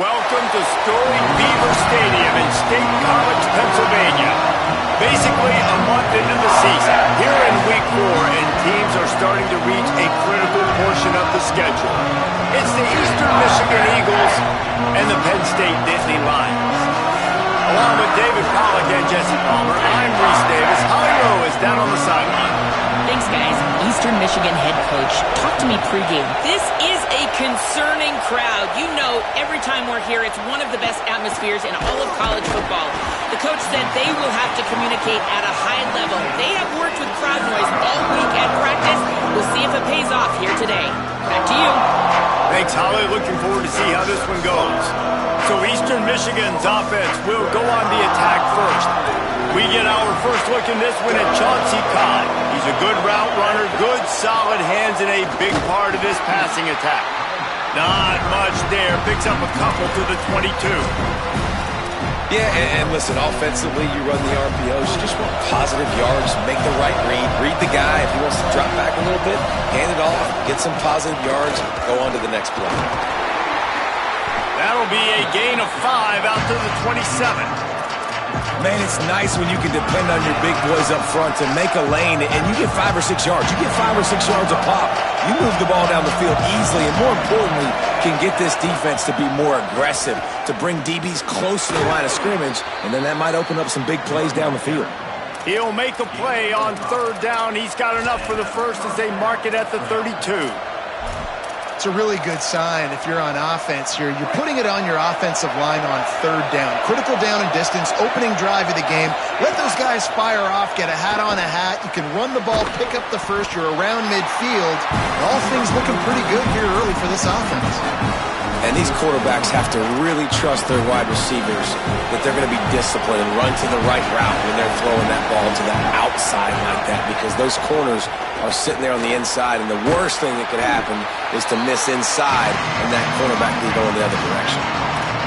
welcome to storied Beaver Stadium in State College, Pennsylvania. Basically a month into the season, here in Week 4, and teams are starting to reach a critical portion of the schedule. It's the Eastern Michigan Eagles and the Penn State Nittany Lions. Along with David Pollack and Jesse Palmer, I'm Reese Davis. Holly Rowe is down on the sideline. Thanks, guys. Eastern Michigan head coach, talk to me pregame. This is a concerning crowd. You know, every time we're here, it's one of the best atmospheres in all of college football. The coach said they will have to communicate at a high level. They have worked with crowd noise all week at practice. We'll see if it pays off here today. Back to you. Thanks, Holly. Looking forward to see how this one goes. So Eastern Michigan's offense will go on the attack first. We get our first look in this one at Chauncey Codd. He's a good route runner, good solid hands, and a big part of this passing attack. Not much there. Picks up a couple to the 22. Yeah, and listen, offensively, you run the RPOs. You just want positive yards, make the right read the guy. If he wants to drop back a little bit, hand it off, get some positive yards, go on to the next play. That'll be a gain of 5 out to the 27. Man, it's nice when you can depend on your big boys up front to make a lane, and you get 5 or 6 yards. You get 5 or 6 yards a pop. You move the ball down the field easily, and more importantly, can get this defense to be more aggressive, to bring DBs close to the line of scrimmage, and then that might open up some big plays down the field. He'll make a play on third down. He's got enough for the first as they mark it at the 32. It's a really good sign if you're on offense. You're putting it on your offensive line on third down. Critical down and distance, opening drive of the game. Let those guys fire off, get a hat on a hat. You can run the ball, pick up the first. You're around midfield. All things looking pretty good here early for this offense. And these quarterbacks have to really trust their wide receivers that they're going to be disciplined and run to the right route when they're throwing that ball to the outside like that, because those corners are sitting there on the inside, and the worst thing that could happen is to miss inside and that cornerback can go in the other direction.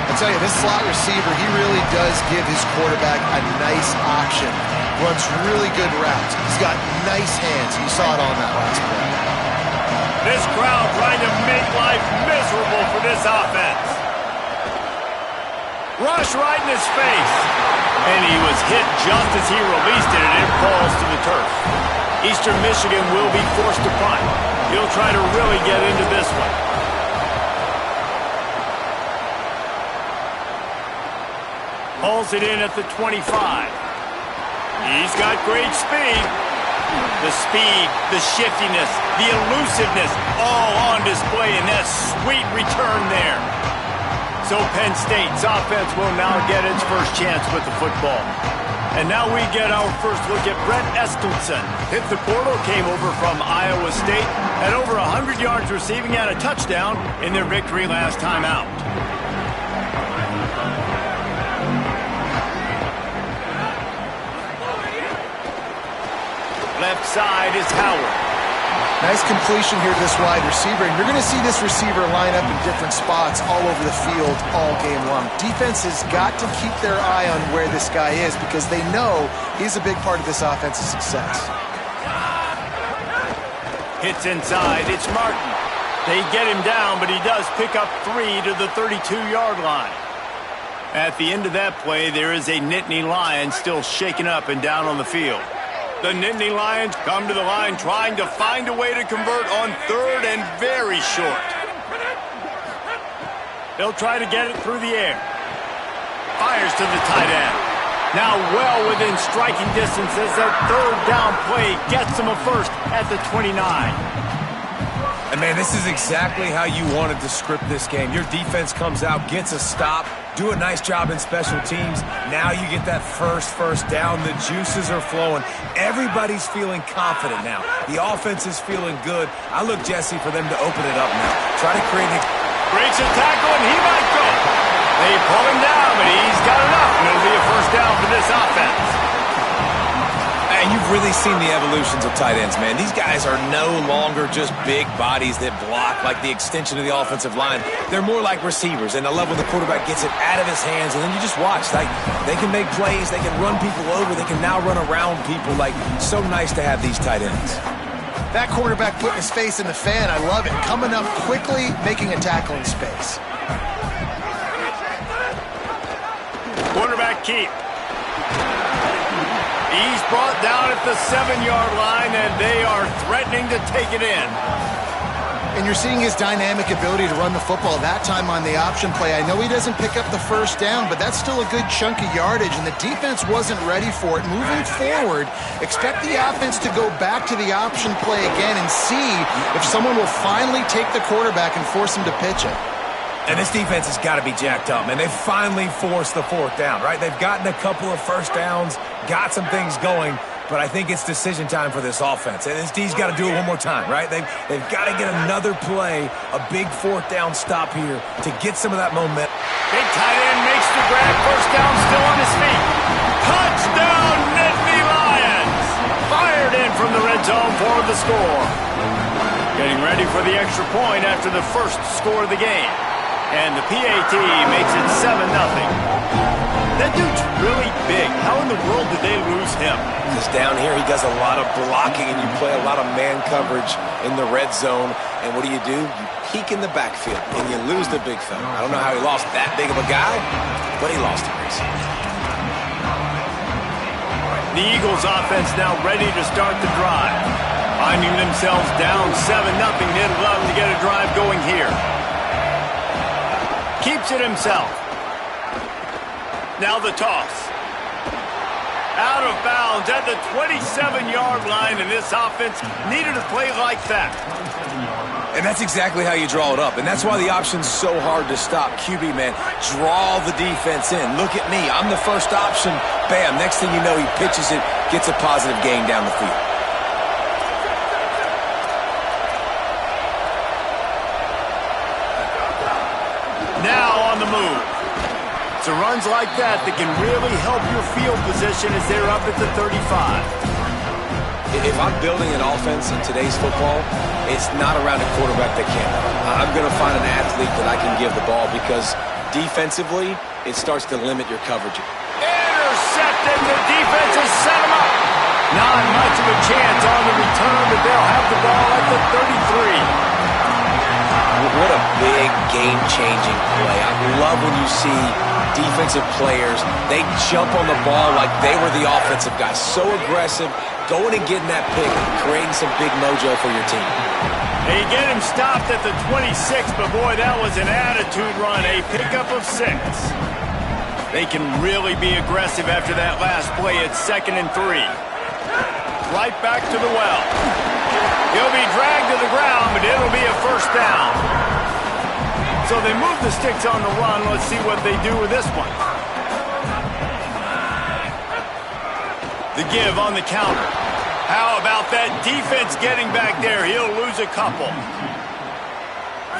I tell you, this slot receiver, he really does give his quarterback a nice option. Runs really good routes. He's got nice hands. You saw it on that last play. This crowd trying to make life miserable for this offense. Rush right in his face. And he was hit just as he released it, and it falls to the turf. Eastern Michigan will be forced to punt. He'll try to really get into this one. Hauls it in at the 25. He's got great speed. The speed, the shiftiness, the elusiveness, all on display in that sweet return there. So Penn State's offense will now get its first chance with the football. And now we get our first look at Brett Eskildsen. Hit the portal, came over from Iowa State, had over 100 yards receiving and a touchdown in their victory last time out. Left side is Howard. Nice completion here to this wide receiver, and you're going to see this receiver line up in different spots all over the field all game long. Defense has got to keep their eye on where this guy is because they know he's a big part of this offensive success. Hits inside, it's Martin. They get him down, but he does pick up 3 to the 32-yard line. At the end of that play, there is a Nittany Lion still shaken up and down on the field. The Nittany Lions come to the line trying to find a way to convert on third and very short. They'll try to get it through the air. Fires to the tight end. Now well within striking distance as that third down play gets him a first at the 29. And man, this is exactly how you wanted to script this game. Your defense comes out, gets a stop, do a nice job in special teams. Now you get that first down. The juices are flowing. Everybody's feeling confident now. The offense is feeling good. I look, Jesse, for them to open it up now. Try to create an... Breaks a tackle, and he might go. They pull him down, but he's got enough. And it'll be a first down for this offense. And you've really seen the evolutions of tight ends, man. These guys are no longer just big bodies that block like the extension of the offensive line. They're more like receivers, and I love when the quarterback gets it out of his hands, and then you just watch. Like, they can make plays, they can run people over, they can now run around people. Like, so nice to have these tight ends. That quarterback putting his face in the fan, I love it. Coming up quickly, making a tackling space. keep. He's brought down at the 7-yard line, and they are threatening to take it in. And you're seeing his dynamic ability to run the football, that time on the option play. I know he doesn't pick up the first down, but that's still a good chunk of yardage, and the defense wasn't ready for it. Moving forward, expect the offense to go back to the option play again and see if someone will finally take the quarterback and force him to pitch it. And this defense has got to be jacked up, man. They finally forced the 4th down, right? They've gotten a couple of first downs, got some things going, but I think it's decision time for this offense. And this D's got to do it one more time, right? They've got to get another play, a big 4th down stop here to get some of that momentum. Big tight end makes the grab. First down, still on his feet. Touchdown, Nittany Lions! Fired in from the red zone for the score. Getting ready for the extra point after the first score of the game. And the PAT makes it 7-0. That dude's really big. How in the world did they lose him? Because down here he does a lot of blocking and you play a lot of man coverage in the red zone. And what do? You peek in the backfield and you lose the big fella. I don't know how he lost that big of a guy, but he lost him. The Eagles offense now ready to start the drive. Finding themselves down 7-0, they'd love to get a drive going here. Keeps it himself. Now the toss. Out of bounds at the 27-yard line, and this offense needed a play like that. And that's exactly how you draw it up. And that's why the option's so hard to stop. QB, man, draw the defense in. Look at me. I'm the first option. Bam. Next thing you know, he pitches it, gets a positive gain down the field. Now on the move. It's runs like that can really help your field position as they're up at the 35. If I'm building an offense in today's football, it's not around a quarterback that can't. I'm going to find an athlete that I can give the ball because defensively, it starts to limit your coverage. Intercepted. The defense has set him up. Not much of a chance on the return, but they'll have the ball at the 33. What a big game-changing play. I love when you see defensive players, they jump on the ball like they were the offensive guys. So aggressive, going and getting that pick, creating some big mojo for your team. They get him stopped at the 26, but boy, that was an attitude run, a pickup of 6. They can really be aggressive after that last play at 2nd and 3. Right back to the well. He'll be dragged to the ground, but it'll be a first down. So they move the sticks on the run. Let's see what they do with this one. The give on the counter. How about that defense getting back there? He'll lose a couple.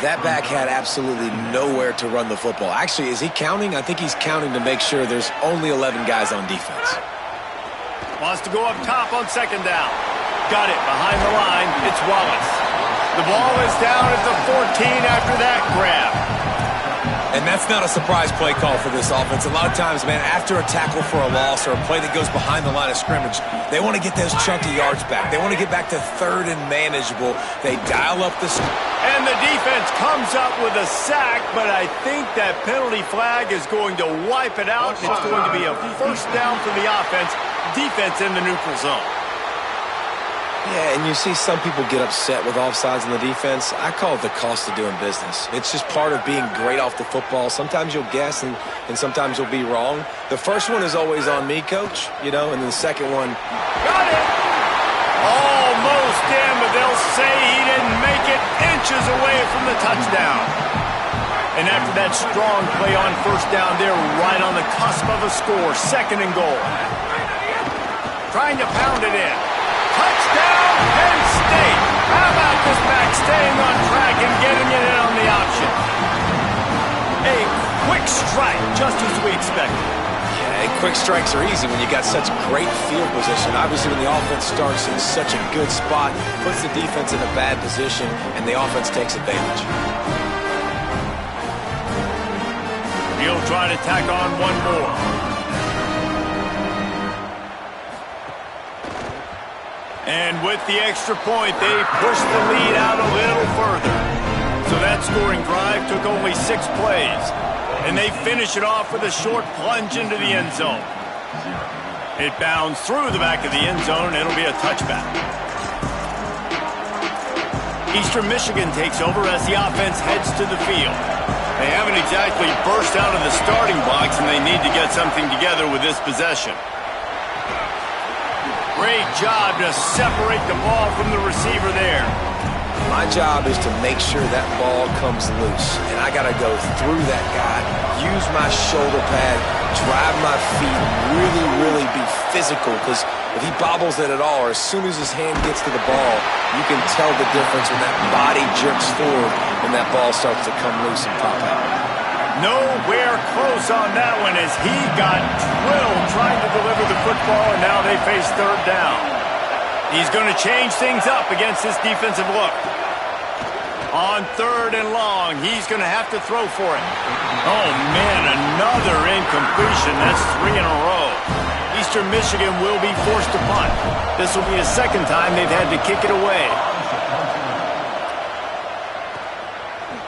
That back had absolutely nowhere to run the football. Actually, is he counting? I think he's counting to make sure there's only 11 guys on defense. Wants to go up top on 2nd down. Got it behind the line. It's Wallace. The ball is down at the 14 after that grab. And that's not a surprise play call for this offense. A lot of times, man, after a tackle for a loss or a play that goes behind the line of scrimmage, they want to get those chunky yards back. They want to get back to 3rd and manageable. They dial up the... And the defense comes up with a sack, but I think that penalty flag is going to wipe it out. It's going to be a first down for the offense. Defense in the neutral zone. Yeah, and you see some people get upset with offsides in the defense. I call it the cost of doing business. It's just part of being great off the football. Sometimes you'll guess and sometimes you'll be wrong. The first one is always on me, Coach, and then the second one... Got it! Almost in, but they'll say he didn't make it, inches away from the touchdown. And after that strong play on first down, they're right on the cusp of a score. 2nd and goal. Trying to pound it in. Touchdown, Penn State. How about this back staying on track and getting it in on the option? A quick strike, just as we expected. Yeah, and quick strikes are easy when you got such great field position. Obviously, when the offense starts in such a good spot, puts the defense in a bad position, and the offense takes advantage. He'll try to tack on one more. And with the extra point, they push the lead out a little further. So that scoring drive took only 6 plays. And they finish it off with a short plunge into the end zone. It bounds through the back of the end zone, and it'll be a touchback. Eastern Michigan takes over as the offense heads to the field. They haven't exactly burst out of the starting blocks, and they need to get something together with this possession. Great job to separate the ball from the receiver there. My job is to make sure that ball comes loose, and I got to go through that guy, use my shoulder pad, drive my feet, really be physical, because if he bobbles it at all, or as soon as his hand gets to the ball, you can tell the difference when that body jerks forward and that ball starts to come loose and pop out. Nowhere close on that one as he got drilled trying to deliver the football, and now they face third down. He's going to change things up against this defensive look. On third and long, he's going to have to throw for it. Oh, man, another incompletion. That's 3 in a row. Eastern Michigan will be forced to punt. This will be the second time they've had to kick it away.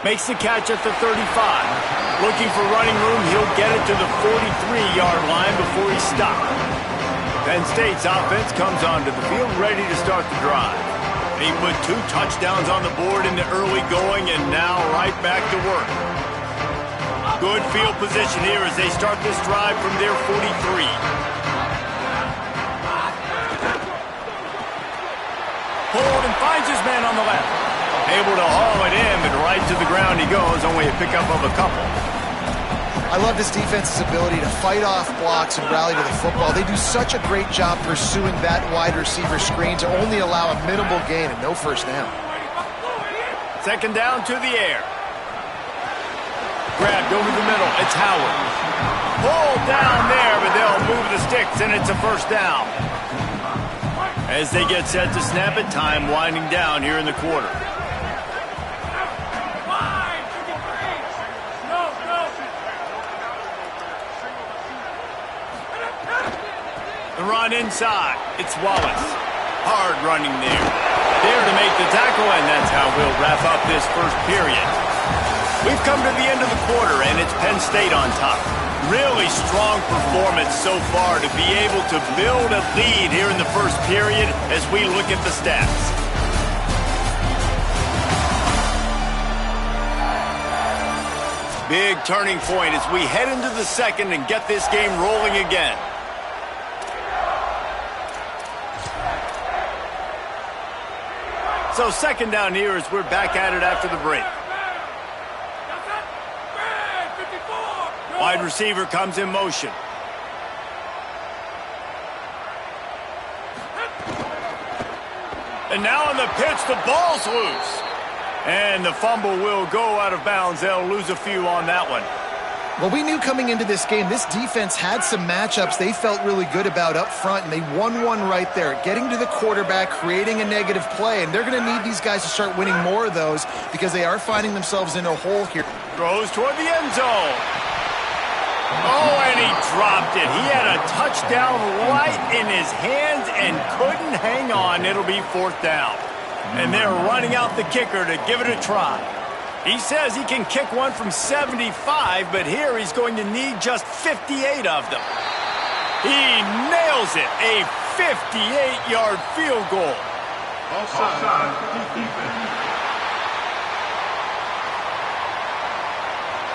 Makes the catch at the 35. Looking for running room, he'll get it to the 43-yard line before he's stopped. Penn State's offense comes onto the field ready to start the drive. They put 2 touchdowns on the board in the early going and now right back to work. Good field position here as they start this drive from their 43. Hold and finds his man on the left. Able to haul it in, but right to the ground he goes, only a pickup of a couple. I love this defense's ability to fight off blocks and rally to the football. They do such a great job pursuing that wide receiver screen to only allow a minimal gain and no first down. Second down to the air. Grabbed over the middle. It's Howard. Pulled down there, but they'll move the sticks, and it's a first down. As they get set to snap it, time winding down here in the quarter. The run inside. It's Wallace. Hard running there. There to make the tackle, and that's how we'll wrap up this first period. We've come to the end of the quarter, and it's Penn State on top. Really strong performance so far to be able to build a lead here in the first period as we look at the stats. Big turning point as we head into the second and get this game rolling again. So second down here as we're back at it after the break. Wide receiver comes in motion. And now on the pitch, the ball's loose. And the fumble will go out of bounds. They'll lose a few on that one. Well, we knew coming into this game, this defense had some matchups they felt really good about up front, and they won one right there, getting to the quarterback, creating a negative play, and they're going to need these guys to start winning more of those because they are finding themselves in a hole here. Throws toward the end zone. Oh, and he dropped it. He had a touchdown right in his hands and couldn't hang on. It'll be fourth down. And they're running out the kicker to give it a try. He says he can kick one from 75, but here he's going to need just 58 of them. He nails it. A 58-yard field goal. Offside.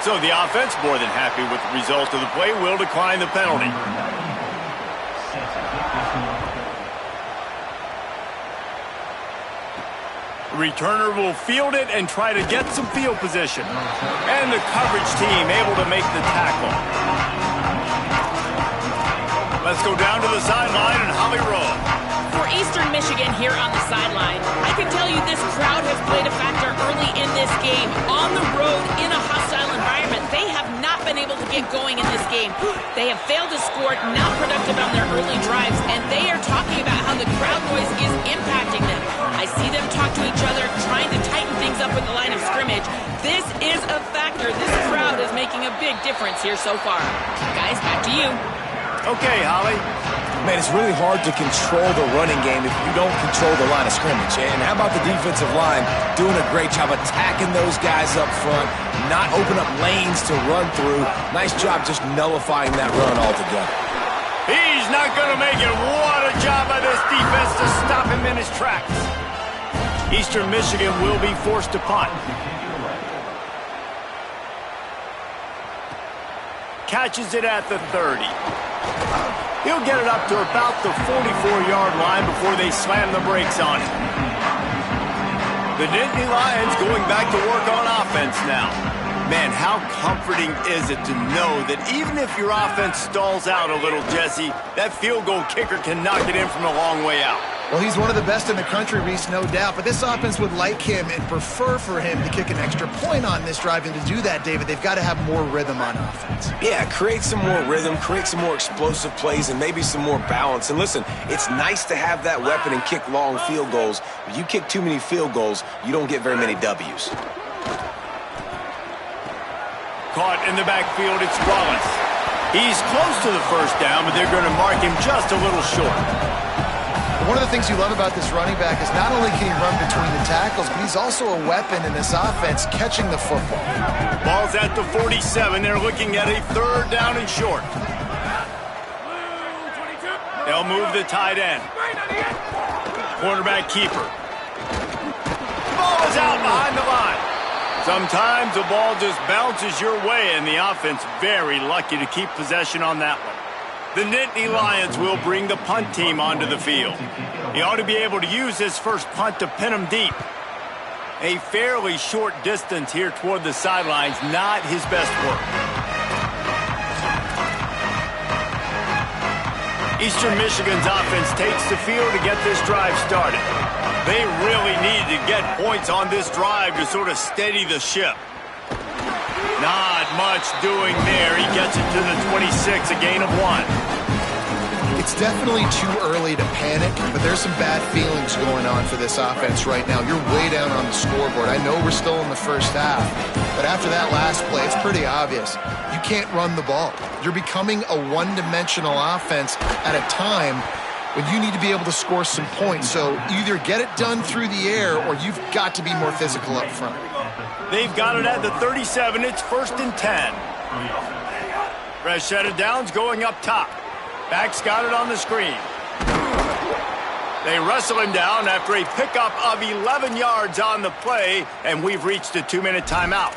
So the offense, more than happy with the result of the play, will decline the penalty. Returner will field it and try to get some field position. And the coverage team able to make the tackle. Let's go down to the sideline and Holly Rowe. For Eastern Michigan here on the sideline, I can tell you this crowd has played a factor early in this game. On the road, in a hostile environment, they have not been able to get going in this game. They have failed to score, not productive on their early drives, and they are talking about how the crowd noise is impacting them. I see them talk to each other, trying to tighten things up with the line of scrimmage. This is a factor. This crowd is making a big difference here so far. Guys, back to you. Okay, Holly. Man, it's really hard to control the running game if you don't control the line of scrimmage. And how about the defensive line doing a great job attacking those guys up front, not open up lanes to run through. Nice job just nullifying that run altogether. He's not going to make it. What a job by this defense to stop him in his tracks. Eastern Michigan will be forced to punt. Catches it at the 30. He'll get it up to about the 44-yard line before they slam the brakes on it. The Nittany Lions going back to work on offense now. Man, how comforting is it to know that even if your offense stalls out a little, Jesse, that field goal kicker can knock it in from a long way out. Well, he's one of the best in the country, Reese, no doubt. But this offense would like him and prefer for him to kick an extra point on this drive. And to do that, David, they've got to have more rhythm on offense. Yeah, create some more rhythm, create some more explosive plays, and maybe some more balance. And listen, it's nice to have that weapon and kick long field goals. If you kick too many field goals, you don't get very many W's. Caught in the backfield, it's Wallace. He's close to the first down, but they're going to mark him just a little short. One of the things you love about this running back is not only can he run between the tackles, but he's also a weapon in this offense catching the football. Ball's at the 47. They're looking at a third down and short. They'll move the tight end. Quarterback keeper. The ball is out behind the line. Sometimes the ball just bounces your way, and the offense very lucky to keep possession on that one. The Nittany Lions will bring the punt team onto the field. He ought to be able to use his first punt to pin him deep. A fairly short distance here toward the sidelines, not his best work. Eastern Michigan's offense takes the field to get this drive started. They really need to get points on this drive to sort of steady the ship. Not much doing there. He gets it to the 26, a gain of 1. It's definitely too early to panic, but there's some bad feelings going on for this offense right now. You're way down on the scoreboard. I know we're still in the first half, but after that last play, it's pretty obvious. You can't run the ball. You're becoming a one-dimensional offense at a time when you need to be able to score some points. So either get it done through the air or you've got to be more physical up front. They've got it at the 37. It's 1st and 10. Fresh set of downs going up top. Back's got it on the screen. They wrestle him down after a pickup of 11 yards on the play, and we've reached a 2-minute timeout.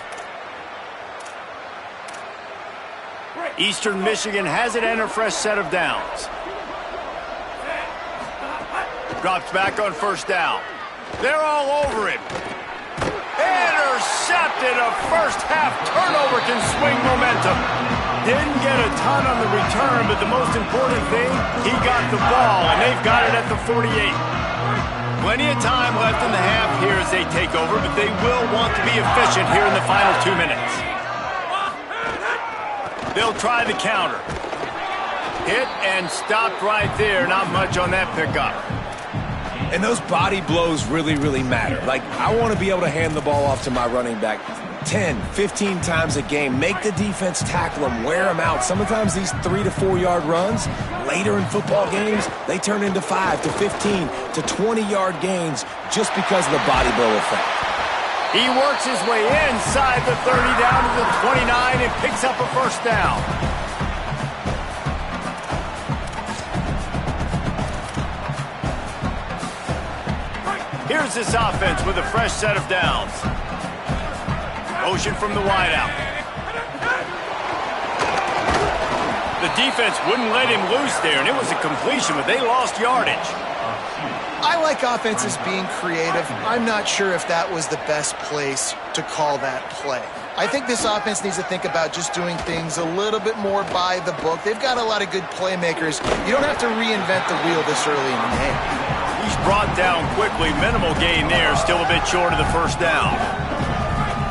Eastern Michigan has it and a fresh set of downs. Drops back on first down. They're all over him. Intercepted. A first-half turnover can swing momentum. Didn't get a ton on the return, but the most important thing, he got the ball, and they've got it at the 48. Plenty of time left in the half here as they take over, but they will want to be efficient here in the final 2 minutes. They'll try the counter. Hit and stopped right there. Not much on that pickup. And those body blows really, really matter. Like, I want to be able to hand the ball off to my running back 10, 15 times a game. Make the defense tackle them, wear them out. Sometimes these 3 to 4 yard runs, later in football games, they turn into 5 to 15 to 20-yard gains just because of the body blow effect. He works his way inside the 30 down to the 29 and picks up a first down. Here's this offense with a fresh set of downs. Motion from the wideout. The defense wouldn't let him loose there, and it was a completion, but they lost yardage. I like offenses being creative. I'm not sure if that was the best place to call that play. I think this offense needs to think about just doing things a little bit more by the book. They've got a lot of good playmakers. You don't have to reinvent the wheel this early in the game. He's brought down quickly. Minimal gain there. Still a bit short of the first down.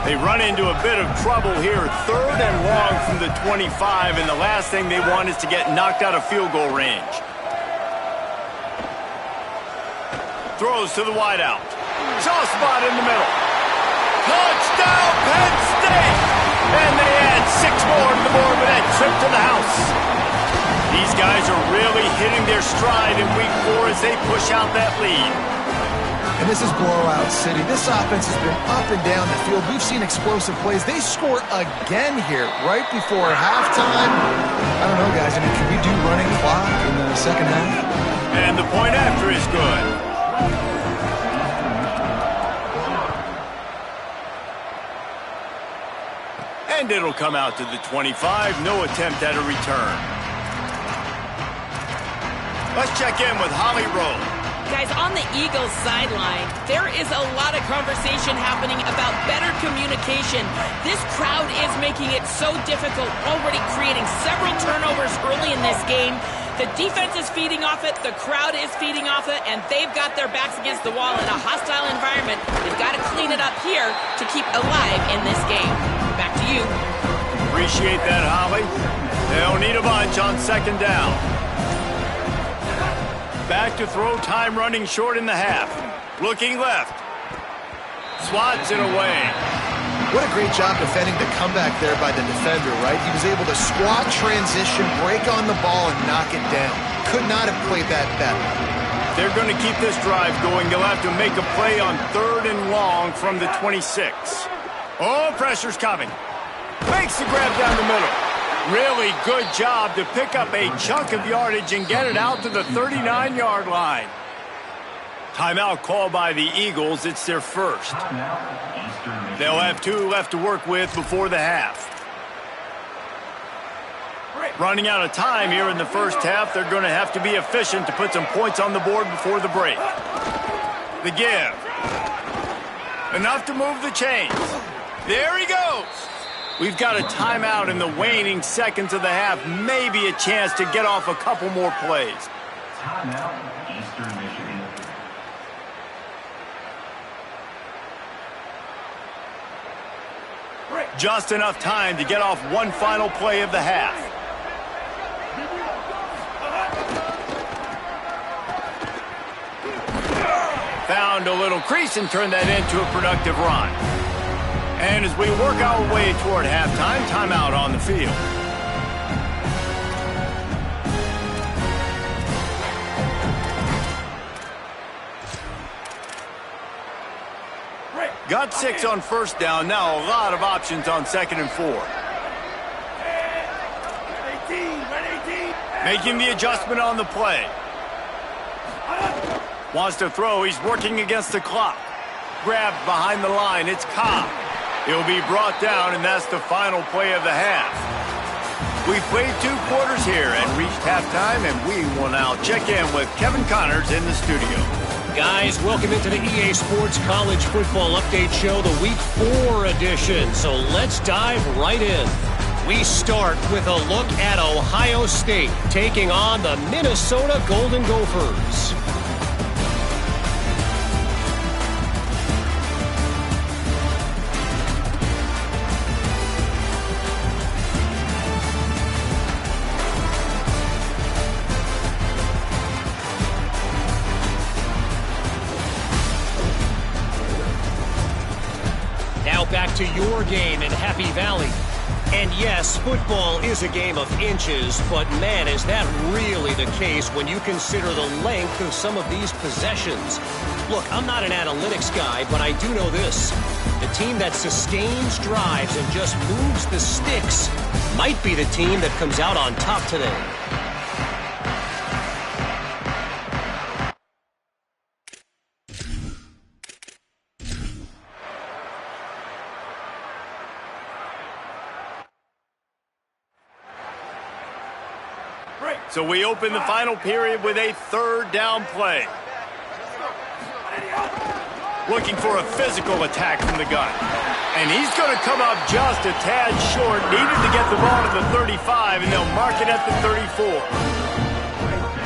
They run into a bit of trouble here. 3rd and long from the 25, and the last thing they want is to get knocked out of field goal range. Throws to the wideout. Soft spot in the middle. Touchdown, Penn State! And they add 6 more to the board with that trip to the house. These guys are really hitting their stride in week 4 as they push out that lead. And this is blowout city. This offense has been up and down the field. We've seen explosive plays. They score again here right before halftime. I don't know, guys. I mean, can we do running clock in the second half? And the point after is good. And it'll come out to the 25. No attempt at a return. Let's check in with Holly Rowe. Guys, on the Eagles sideline, there is a lot of conversation happening about better communication. This crowd is making it so difficult, already creating several turnovers early in this game. The defense is feeding off it, the crowd is feeding off it, and they've got their backs against the wall in a hostile environment. They've got to clean it up here to keep alive in this game. Back to you. Appreciate that, Holly. They'll need a bunch on second down. Back to throw, time running short in the half. Looking left. Swats it away. What a great job defending the comeback there by the defender, right? He was able to squat, transition, break on the ball, and knock it down. Could not have played that better. They're going to keep this drive going. They'll have to make a play on 3rd and long from the 26. Oh, pressure's coming. Makes the grab down the middle. Really good job to pick up a chunk of yardage and get it out to the 39-yard line. Timeout called by the Eagles. It's their first. They'll have 2 left to work with before the half. Running out of time here in the first half. They're going to have to be efficient to put some points on the board before the break. The give. Enough to move the chains. There he goes. We've got a timeout in the waning seconds of the half. Maybe a chance to get off a couple more plays. Timeout, Eastern Michigan. Just enough time to get off one final play of the half. Found a little crease and turned that into a productive run. And as we work our way toward halftime, timeout on the field. Got 6 on first down. Now a lot of options on 2nd and 4. Making the adjustment on the play. Wants to throw. He's working against the clock. Grabbed behind the line. It's Cobb. He'll be brought down, and that's the final play of the half. We've played 2 quarters here and reached halftime, and we will now check in with Kevin Connors in the studio. Guys, welcome into the EA Sports College Football Update Show, the Week 4 edition. So let's dive right in. We start with a look at Ohio State taking on the Minnesota Golden Gophers. Back to your game in Happy Valley. And yes, football is a game of inches, but man, is that really the case when you consider the length of some of these possessions. Look, I'm not an analytics guy, but I do know this. The team that sustains drives and just moves the sticks might be the team that comes out on top today. So we open the final period with a 3rd down play. Looking for a physical attack from the gun. And he's going to come up just a tad short. Needed to get the ball to the 35, and they'll mark it at the 34.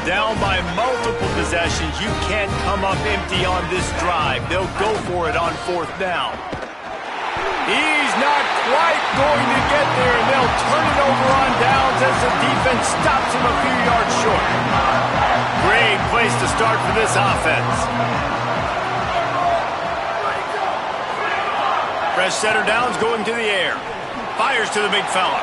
Down by multiple possessions. You can't come up empty on this drive. They'll go for it on 4th down. He's not quite going to get there, and they'll turn it over on downs as the defense stops him a few yards short. Great place to start for this offense. Fresh center downs going to the air. Fires to the big fella.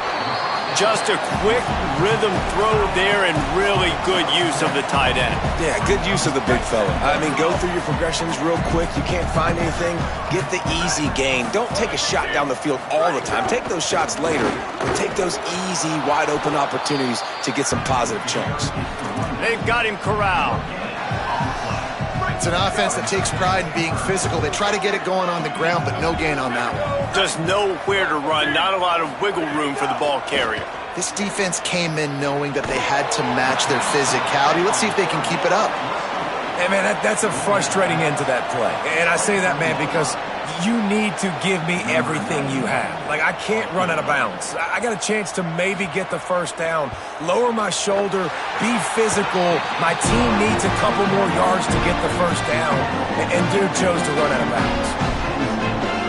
Just a quick rhythm throw there and really good use of the tight end. Yeah, good use of the big fella. I mean, go through your progressions real quick. You can't find anything. Get the easy gain. Don't take a shot down the field all the time. Take those shots later, but take those easy, wide-open opportunities to get some positive chunks. They've got him corralled. It's an offense that takes pride in being physical. They try to get it going on the ground, but no gain on that one. Just nowhere to run, not a lot of wiggle room for the ball carrier. This defense came in knowing that they had to match their physicality. Let's see if they can keep it up. Hey, man, that's a frustrating end to that play. And I say that, man, because you need to give me everything you have. Like, I can't run out of bounds. I got a chance to maybe get the first down, lower my shoulder, be physical. My team needs a couple more yards to get the first down, and dude chose to run out of bounds.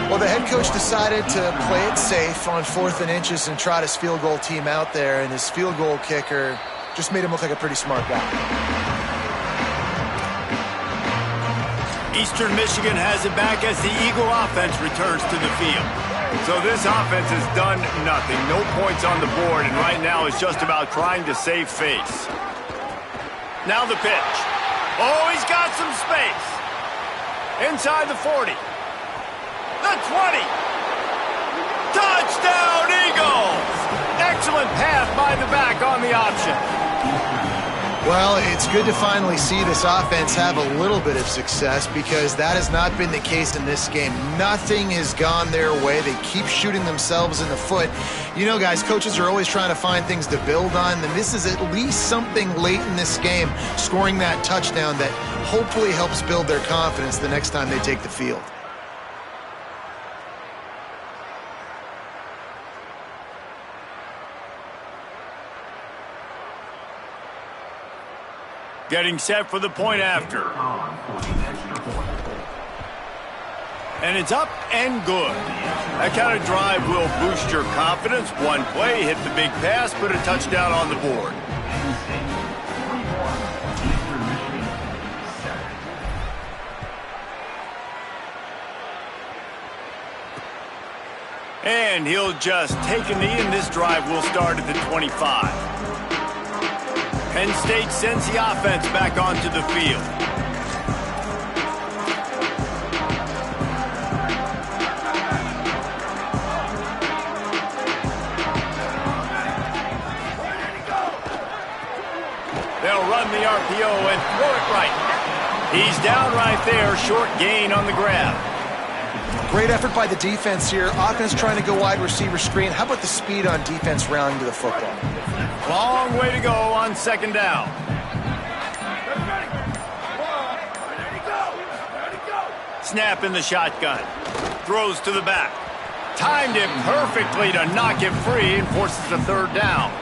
Well, the head coach decided to play it safe on 4th and inches and trot his field goal team out there, and his field goal kicker just made him look like a pretty smart guy. Eastern Michigan has it back as the Eagle offense returns to the field. So this offense has done nothing. No points on the board, and right now it's just about trying to save face. Now the pitch. Oh, he's got some space. Inside the 40. The 20. Touchdown, Eagles! Excellent pass by the back on the option. Well, it's good to finally see this offense have a little bit of success because that has not been the case in this game. Nothing has gone their way. They keep shooting themselves in the foot. You know, guys, coaches are always trying to find things to build on, and this is at least something late in this game, scoring that touchdown that hopefully helps build their confidence the next time they take the field. Getting set for the point after. And it's up and good. That kind of drive will boost your confidence. One play, hit the big pass, put a touchdown on the board. And he'll just take a knee, and this drive will start at the 25. Penn State sends the offense back onto the field. They'll run the RPO and throw it right. He's down right there, short gain on the grab. Great effort by the defense here. Offense trying to go wide receiver screen. How about the speed on defense rounding to the football? Long way to go on 2nd down. Snap in the shotgun. Throws to the back. Timed it perfectly to knock it free and forces a 3rd down.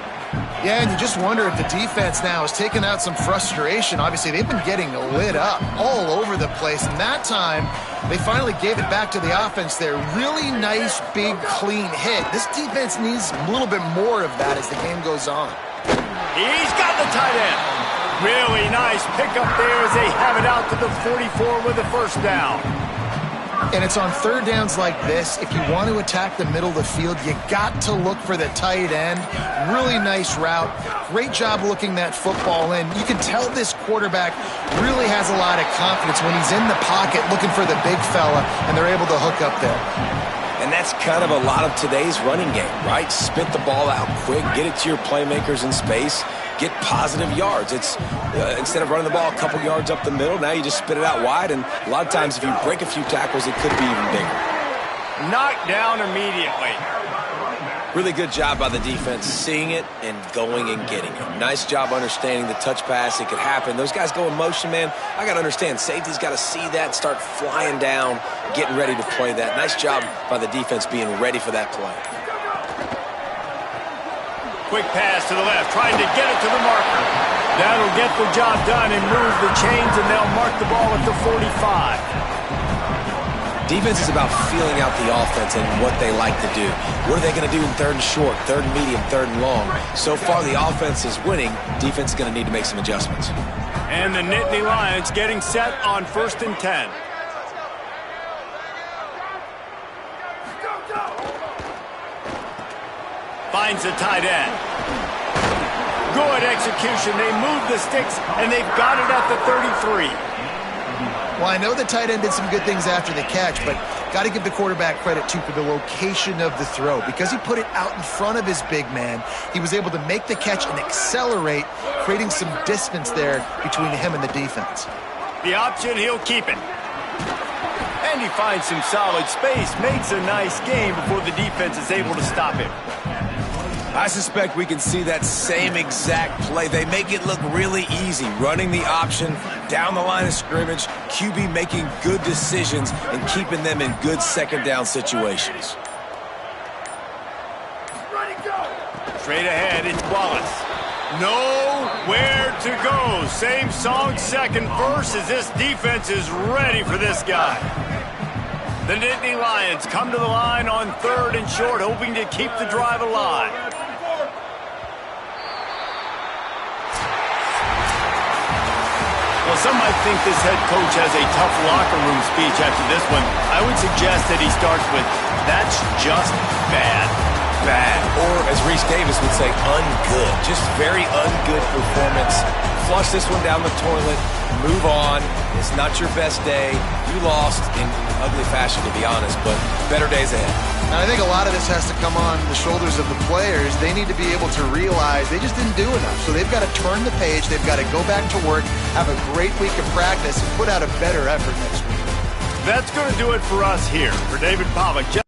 Yeah, and you just wonder if the defense now has taken out some frustration. Obviously, they've been getting lit up all over the place. And that time, they finally gave it back to the offense there. Really nice, big, clean hit. This defense needs a little bit more of that as the game goes on. He's got the tight end. Really nice pickup there as they have it out to the 44 with a 1st down. And it's on 3rd downs like this. If you want to attack the middle of the field, you got to look for the tight end. Really nice route. Great job looking that football in. You can tell this quarterback really has a lot of confidence when he's in the pocket looking for the big fella, and they're able to hook up there. And that's kind of a lot of today's running game, right? Spit the ball out quick, get it to your playmakers in space, get positive yards. It's instead of running the ball a couple yards up the middle, now you just spit it out wide, and a lot of times if you break a few tackles, it could be even bigger. Knocked down immediately. Really good job by the defense seeing it and going and getting it. Nice job understanding the touch pass. It could happen. Those guys go in motion, man. I got to understand. Safety's got to see that, start flying down, getting ready to play that. Nice job by the defense being ready for that play. Quick pass to the left, trying to get it to the marker. That'll get the job done and move the chains, and they'll mark the ball at the 45. Defense is about feeling out the offense and what they like to do. What are they going to do in 3rd and short, 3rd and medium, 3rd and long? So far, the offense is winning. Defense is going to need to make some adjustments. And the Nittany Lions getting set on 1st and 10. Finds the tight end. Good execution. They move the sticks, and they've got it at the 33. Well, I know the tight end did some good things after the catch, but got to give the quarterback credit, too, for the location of the throw. Because he put it out in front of his big man, he was able to make the catch and accelerate, creating some distance there between him and the defense. The option, he'll keep it. And he finds some solid space, makes a nice game before the defense is able to stop him. I suspect we can see that same exact play. They make it look really easy, running the option down the line of scrimmage, QB making good decisions and keeping them in good second down situations. Straight ahead, it's Wallace. Nowhere to go. Same song, second verse, as this defense is ready for this guy. The Nittany Lions come to the line on 3rd and short, hoping to keep the drive alive. Well, some might think this head coach has a tough locker room speech after this one. I would suggest that he starts with, "That's just bad." Bad, or as Reese Davis would say, ungood. Just very ungood performance. Flush this one down the toilet, move on. It's not your best day. You lost in ugly fashion, to be honest, but better days ahead. And I think a lot of this has to come on the shoulders of the players. They need to be able to realize they just didn't do enough. So they've got to turn the page. They've got to go back to work, have a great week of practice, and put out a better effort next week. That's going to do it for us here. For David Pollack.